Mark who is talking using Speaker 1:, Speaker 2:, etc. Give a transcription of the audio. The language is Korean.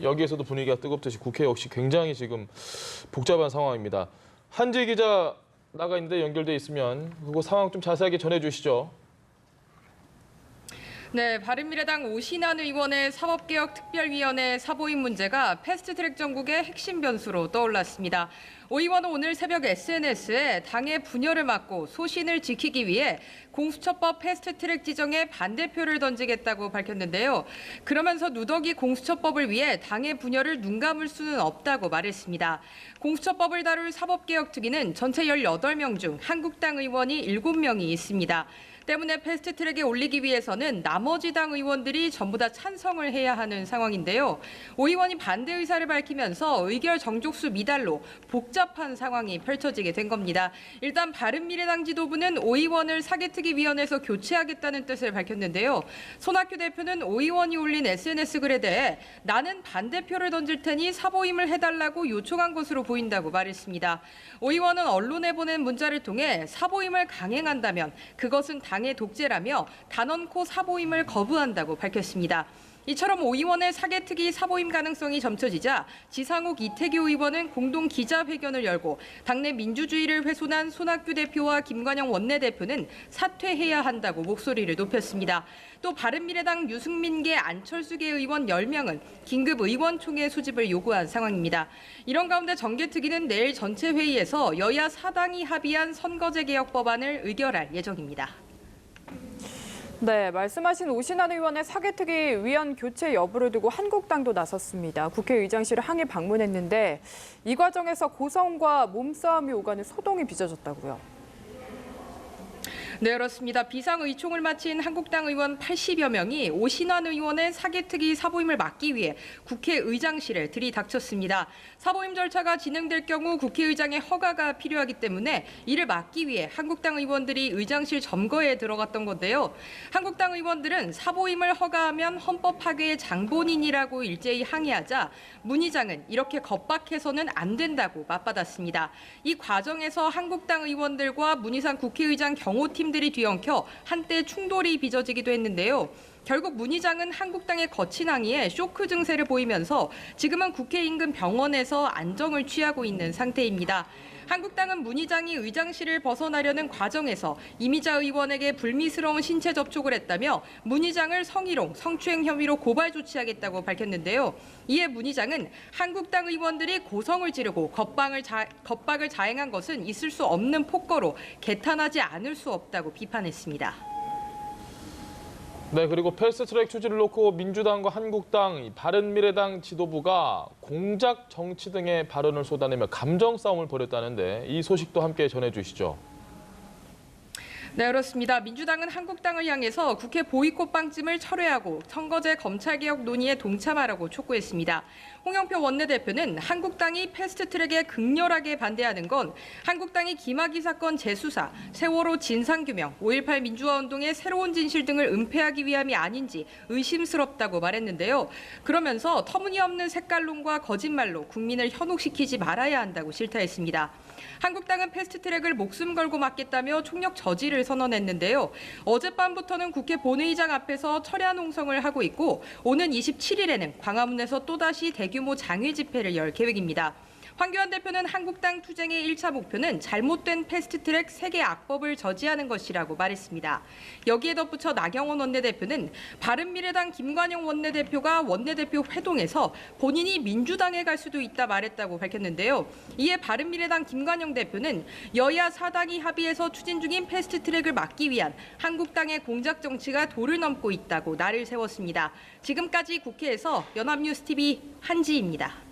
Speaker 1: 여기에서도 분위기가 뜨겁듯이 국회 역시 굉장히 지금 복잡한 상황입니다. 한지 기자 나가 있는데 연결돼 있으면 그거 상황 좀 자세하게 전해주시죠.
Speaker 2: 네, 바른미래당 오신환 의원의 사법개혁특별위원회 사보임 문제가 패스트트랙 정국의 핵심 변수로 떠올랐습니다. 오 의원은 오늘 새벽 SNS에 당의 분열을 막고 소신을 지키기 위해 공수처법 패스트트랙 지정에 반대표를 던지겠다고 밝혔는데요. 그러면서 누더기 공수처법을 위해 당의 분열을 눈감을 수는 없다고 말했습니다. 공수처법을 다룰 사법개혁특위는 전체 18명 중 한국당 의원이 7명이 있습니다. 때문에 패스트트랙에 올리기 위해서는 나머지 당 의원들이 전부 다 찬성을 해야 하는 상황인데요. 오 의원이 반대 의사를 밝히면서 의결 정족수 미달로 복잡한 상황이 펼쳐지게 된 겁니다. 일단 바른미래당 지도부는 오 의원을 사개특위위원회에서 교체하겠다는 뜻을 밝혔는데요. 손학규 대표는 오 의원이 올린 SNS 글에 대해 나는 반대표를 던질 테니 사보임을 해달라고 요청한 것으로 보인다고 말했습니다. 오 의원은 언론에 보낸 문자를 통해 사보임을 강행한다면 그것은 당의 독재라며 단언코 사보임을 거부한다고 밝혔습니다. 이처럼 오 의원의 사개특위 사보임 가능성이 점쳐지자 지상욱 이태규 의원은 공동 기자회견을 열고 당내 민주주의를 훼손한 손학규 대표와 김관영 원내대표는 사퇴해야 한다고 목소리를 높였습니다. 또 바른미래당 유승민계 안철수계 의원 10명은 긴급 의원총회 소집을 요구한 상황입니다. 이런 가운데 정개특위는 내일 전체 회의에서 여야 4당이 합의한 선거제 개혁 법안을 의결할 예정입니다.
Speaker 3: 네, 말씀하신 오신환 의원의 사개특위 위원 교체 여부를 두고 한국당도 나섰습니다. 국회의장실을 항의 방문했는데 이 과정에서 고성과 몸싸움이 오가는 소동이 빚어졌다고요.
Speaker 2: 네, 그렇습니다. 비상의총을 마친 한국당 의원 80여 명이 오신환 의원의 사개특위 사보임을 막기 위해 국회의장실에 들이닥쳤습니다. 사보임 절차가 진행될 경우 국회의장의 허가가 필요하기 때문에 이를 막기 위해 한국당 의원들이 의장실 점거에 들어갔던 건데요. 한국당 의원들은 사보임을 허가하면 헌법 파괴의 장본인이라고 일제히 항의하자 문 의장은 이렇게 겁박해서는 안 된다고 맞받았습니다. 이 과정에서 한국당 의원들과 문 의장 국회의장 경호팀 들이 뒤엉켜 한때 충돌이 빚어지기도 했는데요. 결국 문 의장은 한국당의 거친 항의에 쇼크 증세를 보이면서 지금은 국회 인근 병원에서 안정을 취하고 있는 상태입니다. 한국당은 문 의장이 의장실을 벗어나려는 과정에서 이미자 의원에게 불미스러운 신체 접촉을 했다며 문 의장을 성희롱, 성추행 혐의로 고발 조치하겠다고 밝혔는데요. 이에 문 의장은 한국당 의원들이 고성을 지르고 겁박을 자행한 것은 있을 수 없는 폭거로 개탄하지 않을 수 없다고 비판했습니다.
Speaker 1: 네, 그리고 패스트트랙 추진을 놓고 민주당과 한국당, 바른미래당 지도부가 공작 정치 등의 발언을 쏟아내며 감정 싸움을 벌였다는데 이 소식도 함께 전해주시죠.
Speaker 2: 네, 그렇습니다. 민주당은 한국당을 향해서 국회 보이콧 방침을 철회하고 선거제 검찰개혁 논의에 동참하라고 촉구했습니다. 홍영표 원내대표는 한국당이 패스트트랙에 극렬하게 반대하는 건 한국당이 김학의 사건 재수사, 세월호 진상규명, 5.18 민주화운동의 새로운 진실 등을 은폐하기 위함이 아닌지 의심스럽다고 말했는데요. 그러면서 터무니없는 색깔론과 거짓말로 국민을 현혹시키지 말아야 한다고 실타했습니다. 한국당은 패스트트랙을 목숨 걸고 막겠다며 총력 저지를 선언했는데요. 어젯밤부터는 국회 본회의장 앞에서 철야 농성을 하고 있고 오는 27일에는 광화문에서 또다시 대규모 장외 집회를 열 계획입니다. 황교안 대표는 한국당 투쟁의 1차 목표는 잘못된 패스트트랙 세계 악법을 저지하는 것이라고 말했습니다. 여기에 덧붙여 나경원 원내대표는 바른미래당 김관영 원내대표가 원내대표 회동에서 본인이 민주당에 갈 수도 있다 말했다고 밝혔는데요. 이에 바른미래당 김관영 대표는 여야 4당이 합의해서 추진 중인 패스트트랙을 막기 위한 한국당의 공작 정치가 도를 넘고 있다고 날을 세웠습니다. 지금까지 국회에서 연합뉴스TV 한지입니다.